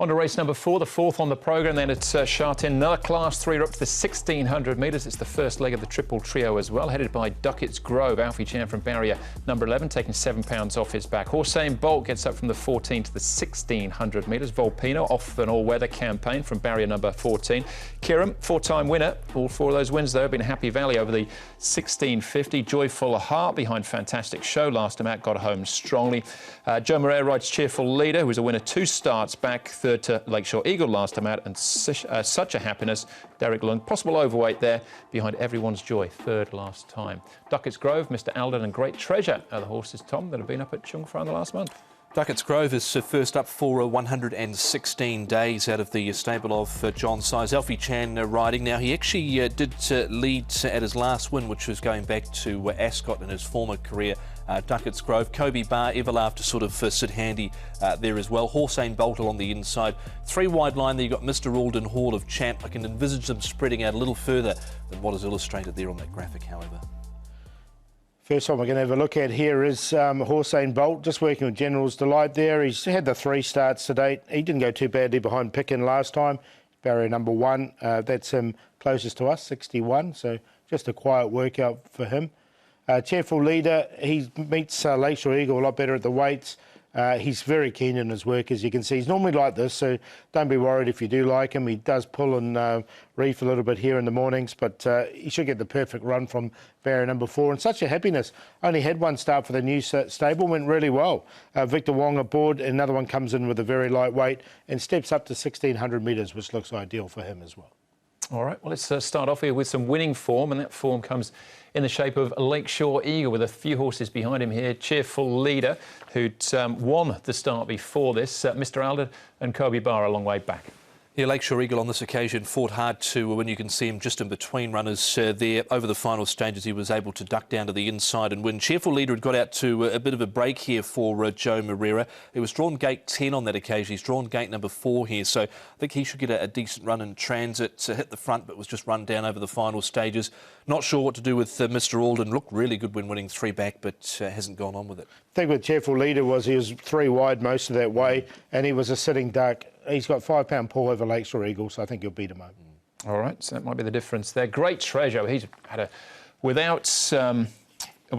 On to race number 4, the fourth on the programme. Then it's Sha Tin, another Class 3 up to the 1,600 metres. It's the first leg of the triple trio as well, headed by Duckett's Grove. Alfie Chan from barrier number 11, taking £7 off his back. Hossein Bolt gets up from the 14 to the 1,600 metres. Volpino off an all-weather campaign from barrier number 14. Kiram, four-time winner. All four of those wins, though, have been Happy Valley over the 1,650. Joyful Heart behind Fantastic Show. Last time out, got home strongly. Joe Moreira rides Cheerful Leader, who was a winner 2 starts back. Third to Lakeshore Eagle last time out, and Such a Happiness. Derek Lund, possible overweight there behind Everyone's Joy, third last time. Duckett's Grove, Mr. Alden and Great Treasure are the horses, Tom, that have been up at Chung Fra in the last month. Duckett's Grove is first up for 116 days out of the stable of John Size. Alfie Chan riding. Now, he actually did lead at his last win, which was going back to Ascot in his former career. Duckett's Grove. Kobe Bar, Everlaugh to sort of sit handy there as well. Hossein Bolt along the inside. 3 wide line there, you've got Mr. Alden, Hall of Champ. I can envisage them spreading out a little further than what is illustrated there on that graphic, however. First one we're going to have a look at here is Hossein Bolt, just working with General's Delight there. He's had the 3 starts to date. He didn't go too badly behind Pickin last time. Barrier number 1, that's him closest to us, 61, so just a quiet workout for him. Cheerful Leader, he meets Lakeshore Eagle a lot better at the weights. He's very keen in his work, as you can see. He's normally like this, so don't be worried if you do like him. He does pull and reef a little bit here in the mornings, but he should get the perfect run from barrier number 4. And Such a Happiness, only had 1 start for the new stable, went really well. Victor Wong aboard, another one comes in with a very light weight and steps up to 1,600 metres, which looks ideal for him as well. All right, well, let's start off here with some winning form, and that form comes in the shape of Lakeshore Eagle with a few horses behind him here. Cheerful Leader, who'd won the start before this. Mr. Alden and Kobe Bar a long way back. Yeah, Lakeshore Eagle on this occasion fought hard to win. You can see him just in between runners there. Over the final stages, he was able to duck down to the inside and win. Cheerful Leader had got out to a bit of a break here for Joe Moreira. He was drawn gate 10 on that occasion. He's drawn gate number 4 here, so I think he should get a decent run in transit. Hit the front, but was just run down over the final stages. Not sure what to do with Mr. Alden. Looked really good when winning 3 back, but hasn't gone on with it. The thing with Cheerful Leader was he was 3 wide most of that way, and he was a sitting duck. He's got £5 pull over Lakeshore Eagle, so I think he'll beat him over. All right, so that might be the difference there. Great Treasure. He's had a, without, well,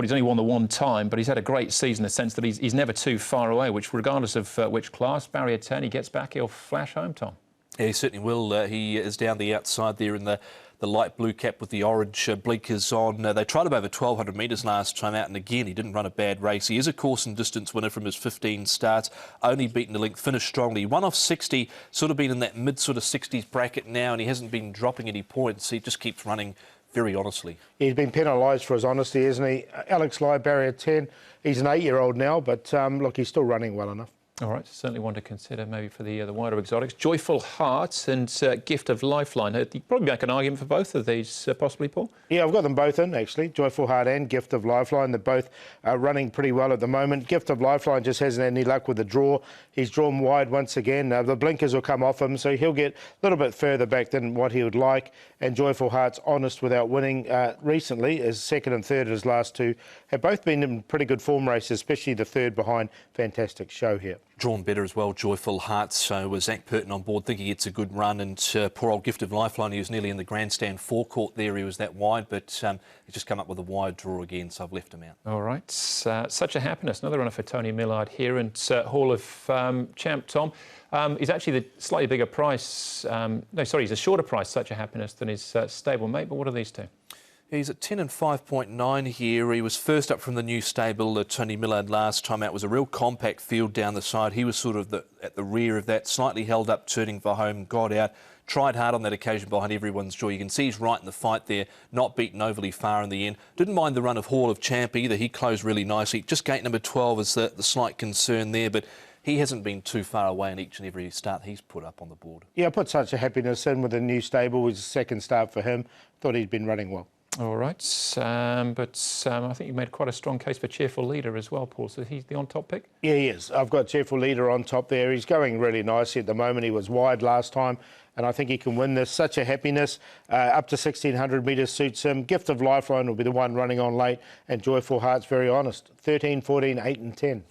he's only won the 1 time, but he's had a great season in the sense that he's never too far away, which regardless of which class, barrier 10, he gets back, he'll flash home, Tom. Yeah, he certainly will. He is down the outside there in the light blue cap with the orange blinkers on. They tried him over 1,200 metres last time out, and again, he didn't run a bad race. He is a course and distance winner from his 15 starts, only beaten the length, finished strongly. 1 off 60, sort of been in that mid sort of 60s bracket now, and he hasn't been dropping any points. He just keeps running very honestly. He's been penalised for his honesty, isn't he? Alex Lai, barrier 10. He's an 8-year-old now, but look, he's still running well enough. All right, certainly one to consider maybe for the wider exotics. Joyful Heart and Gift of Lifeline. You'd probably make an argument for both of these, possibly, Paul? Yeah, I've got them both in, actually. Joyful Heart and Gift of Lifeline. They're both running pretty well at the moment. Gift of Lifeline just hasn't had any luck with the draw. He's drawn wide once again. The blinkers will come off him, so he'll get a little bit further back than what he would like. And Joyful Heart's honest without winning recently, as 2nd and 3rd at his last 2, have both been in pretty good form races, especially the 3rd behind Fantastic Show here. Drawn better as well, Joyful Heart. So Zach Purton on board, think he gets a good run. And poor old Gift of Lifeline, he was nearly in the grandstand forecourt there. He was that wide, but he's just come up with a wide draw again, so I've left him out. All right. Such a Happiness, another runner for Tony Millard here. And Hall of Champ, Tom. He's actually the slightly bigger price. No, sorry, he's a shorter price, Such a Happiness, than his stablemate. But what are these two? He's at 10 and 5.9 here. He was first up from the new stable, Tony Millard, last time out. It was a real compact field down the side. He was sort of at the rear of that, slightly held up, turning for home, got out, tried hard on that occasion behind Everyone's Joy. You can see he's right in the fight there, not beaten overly far in the end. Didn't mind the run of Hall of Champ either. He closed really nicely. Just gate number 12 is the slight concern there, but he hasn't been too far away in each and every start he's put up on the board. Yeah, I put Such a Happiness in with the new stable. It was the 2nd start for him. Thought he'd been running well. All right, but I think you made quite a strong case for Cheerful Leader as well, Paul. So he's the on-top pick? Yeah, he is. I've got Cheerful Leader on top there. He's going really nicely at the moment. He was wide last time, and I think he can win this. Such a Happiness, up to 1,600 metres suits him. Gift of Lifeline will be the one running on late, and Joyful Heart's very honest. 13, 14, 8 and 10.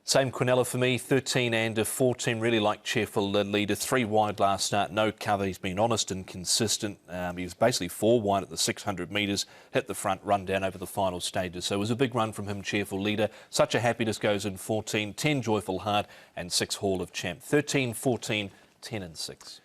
Same Quinella for me, 13 and 14. Really like Cheerful leader. 3 wide last start, no cover. He's been honest and consistent. He was basically 4 wide at the 600 metres, hit the front, run down over the final stages. So it was a big run from him, Cheerful leader. Such a Happiness goes in 14, 10 Joyful Heart and 6 Hall of Champ. 13, 14, 10 and 6.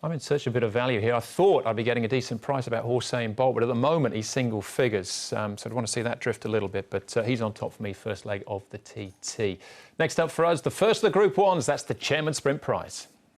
I'm in search of a bit of value here. I thought I'd be getting a decent price about Usain Bolt, but at the moment he's single figures. So I'd want to see that drift a little bit, but he's on top for me, first leg of the TT. Next up for us, the first of the Group 1s, that's the Chairman Sprint Prize.